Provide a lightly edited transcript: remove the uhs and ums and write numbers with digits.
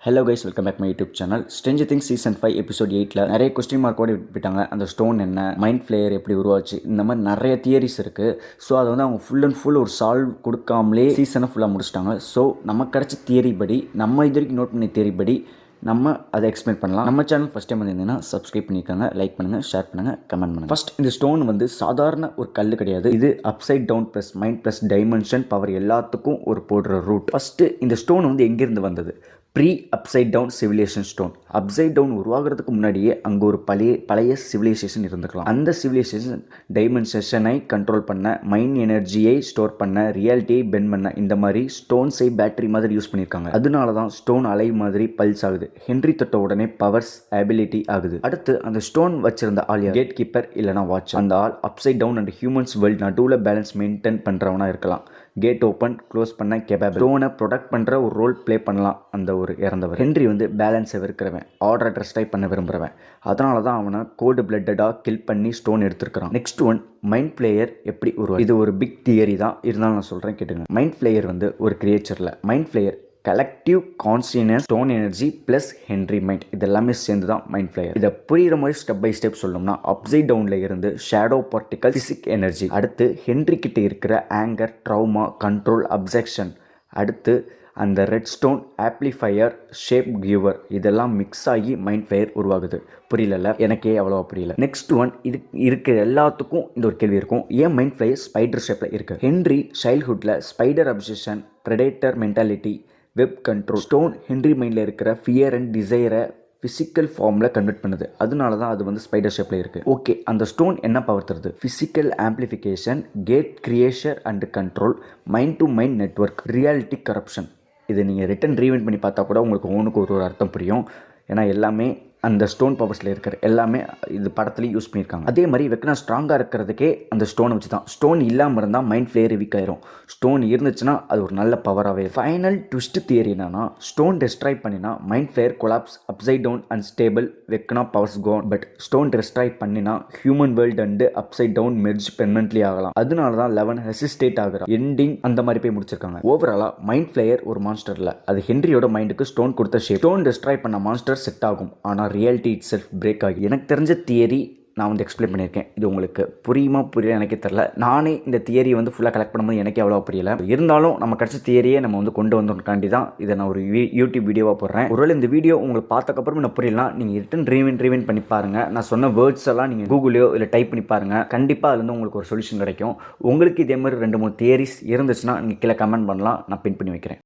Hello guys, welcome back my YouTube channel. Stranger Things season 5 episode 8ல் நிறைய question மார்க்கோடு விட்டுட்டாங்க. அந்த ஸ்டோன் என்ன, மைண்ட் ஃப்ளேயர் எப்படி உருவாச்சு, இந்த மாதிரி நிறைய தியரிஸ் இருக்குது. ஸோ அதை வந்து அவங்க ஃபுல் அண்ட் ஃபுல் ஒரு சால்வ் கொடுக்காமலே சீசனை ஃபுல்லாக முடிச்சிட்டாங்க. ஸோ நமக்கு கிடச்ச தியரி படி, நம்ம இது வரைக்கும் நோட் பண்ணி தியரி படி நம்ம அதை எக்ஸ்பிளைன் பண்ணலாம். நம்ம சேனல் ஃபஸ்ட் டைம் வந்திருந்தீங்கன்னா சப்ஸ்கிரைப் பண்ணியிருக்காங்க, லைக் பண்ணுங்கள், ஷேர் பண்ணுங்கள், கமெண்ட் பண்ணுங்கள். ஃபஸ்ட், இந்த ஸ்டோன் வந்து சாதாரண ஒரு கல் கிடையாது. இது upside down plus mind plus dimension power எல்லாத்துக்கும் ஒரு போடுற ரூட். ஃபஸ்ட்டு இந்த ஸ்டோன் வந்து எங்கேருந்து வந்தது? Pre upside down civilisation stone. Upside down உருவாகிறதுக்கு முன்னாடியே அங்கே ஒரு பழைய சிவிலைசேஷன் இருந்துக்கலாம். அந்த சிவிலைசேஷன் டைமென்ஷனை கண்ட்ரோல் பண்ண, மைண்ட் எனர்ஜியை ஸ்டோர் பண்ண, ரியாலிட்டியை பெண்ட் பண்ண, இந்த மாதிரி ஸ்டோன்ஸை பேட்டரி மாதிரி யூஸ் பண்ணியிருக்காங்க. அதனால தான் ஸ்டோன் அலை மாதிரி பல்ஸ் ஆகுது. ஹென்ரி தொட்ட உடனே பவர்ஸ் அபிலிட்டி ஆகுது. அடுத்து அந்த ஸ்டோன் வச்சிருந்த ஆள் கேட் கீப்பர் இல்லைனா வாட்ச். அந்த ஆள் upside down and humans world நடுவில் பேலன்ஸ் மெயின்டைன் பண்ணுறவனா இருக்கலாம். கேட் ஓப்பன் க்ளோஸ் பண்ண கேப்பபிள். ஸ்டோனை ப்ரொடக்ட் பண்ணுற ஒரு ரோல் ப்ளே பண்ணலாம் அந்த ஒரு இறந்தவர். ஹென்ரி வந்து பேலன்ஸை வெறுக்கிறவன், ஆர்டரை ட்ரெஸ்டை பண்ண விரும்புகிறவன். அதனால தான் அவனை கோல்டு பிளட்டடாக கில் பண்ணி ஸ்டோன் எடுத்துருக்கிறான். நெக்ஸ்ட் ஒன், மைண்ட் ஃப்ளேயர் எப்படி உருவா. இது ஒரு பிக் தியரி தான், இருந்தாலும் நான் சொல்கிறேன் கேட்டுங்க. மைண்ட் ஃப்ளேயர் வந்து ஒரு கிரியேச்சரில் mind flayer collective consciousness, stone energy plus Henry mind, இதெல்லாமே சேர்ந்து தான் மைண்ட் ஃப்ளேயர். இதை புரிகிற மாதிரி ஸ்டெப் பை ஸ்டெப் சொல்லணும்னா, அப்சைட் டவுனில் இருந்து ஷேடோ பார்ட்டிகல், ஃபிசிக் எனர்ஜி, அடுத்து ஹென்ரி கிட்ட இருக்கிற ஆங்கர், ட்ரௌமா, கண்ட்ரோல், அப்செக்ஷன், அடுத்து அந்த ரெட் ஸ்டோன் ஆப்ளிஃபையர், ஷேப் கியூவர், இதெல்லாம் மிக்ஸ் ஆகி மைண்ட் ஃப்ளேயர் உருவாகுது. புரியல, எனக்கே அவ்வளோவா புரியல. நெக்ஸ்ட் ஒன், இது இருக்கிற எல்லாத்துக்கும் இந்த ஒரு கேள்வி இருக்கும், ஏன் மைண்ட் ஃப்ளேயர் ஸ்பைடர் ஷேப்பில் இருக்குது? ஹென்ரி சைல்ட்ஹுட்டில் spider obsession, predator mentality, web control. Stone Henry மைண்டில் இருக்கிற ஃபியர் அண்ட் டிசைரை ஃபிசிக்கல் ஃபார்மில் கன்வெர்ட் பண்ணுது. அதனால தான் அது வந்து ஸ்பைடர் ஷேப்பில் இருக்குது. ஓகே, அந்த ஸ்டோன் என்ன பவர் தருது? Physical amplification, gate creation and control, mind to mind network, reality corruption. இதை நீங்கள் ரிட்டன் ரீவெண்ட் பண்ணி பார்த்தா கூட உங்களுக்கு ஒன்றுக்கு ஒரு அர்த்தம் புரியும். ஏன்னா எல்லாமே அந்த ஸ்டோன் பவர்ஸில் இருக்கிற எல்லாமே இது படத்துலேயும் யூஸ் பண்ணியிருக்காங்க. அதே மாதிரி வெக்கனா ஸ்ட்ராங்காக இருக்கிறதுக்கே அந்த ஸ்டோனை வச்சு தான். ஸ்டோன் இல்லாமல் இருந்தால் மைண்ட் ஃப்ளேயர் வீக் ஆயிரும். ஸ்டோன் இருந்துச்சுன்னா அது ஒரு நல்ல பவராகவே. ஃபைனல் ட்விஸ்ட் தியரி என்னன்னா, ஸ்டோன் டெஸ்ட்ராய் பண்ணினா mind flayer collapse, upside down unstable, Vecna powers gone. But stone destroy பண்ணினா human world and upside down merge permanently ஆகலாம். அதனால தான் 11 ரெசிஸ்டேட் ஆகுற எண்டிங் அந்த மாதிரி போய் முடிச்சிருக்காங்க. ஓவராலாக மைண்ட் ஃப்ளேயர் ஒரு மான்ஸ்டர் இல்லை, அது ஹென்ரியோட மைண்டுக்கு ஸ்டோன் கொடுத்த ஷேப். ஸ்டோன் டெஸ்ட்ராய் பண்ண மான்ஸ்டர் செட் ஆகும், ஆனால் ரியாலிட்டி இட் செல்ஃப் பிரேக் ஆகி. எனக்கு தெரிஞ்ச தியரி நான் வந்து எக்ஸ்பிளைன் பண்ணியிருக்கேன். இது உங்களுக்கு புரியுமா புரியல எனக்கே தெரில. நானே இந்த தியரி வந்து ஃபுல்லாக கலெக்ட் பண்ணும்போது எனக்கே அவ்வளோ புரியல. இருந்தாலும் நம்ம கிடச்ச தியரியே நம்ம வந்து கொண்டு வந்தோம்காண்டி தான் இதை நான் ஒரு யூடியூப் வீடியோவாக போடுறேன். ஒருவேளை இந்த வீடியோ உங்களுக்கு பார்த்தக்கப்புறம் நான் புரியலாம், நீங்கள் ரிட்டன் ரீவைண்ட் பண்ணி பாருங்கள். நான் சொன்ன வேர்ட்ஸ் எல்லாம் நீங்கள் கூகுளையோ இல்லை டைப் பண்ணி பாருங்கள். கண்டிப்பாக அதுலேருந்து உங்களுக்கு ஒரு சொல்யூஷன் கிடைக்கும். உங்களுக்கு இதே மாதிரி 2-3 தியரிஸ் இருந்துச்சுன்னா நீங்கள் கீழே கமெண்ட் பண்ணலாம், நான் பின் பண்ணி வைக்கிறேன்.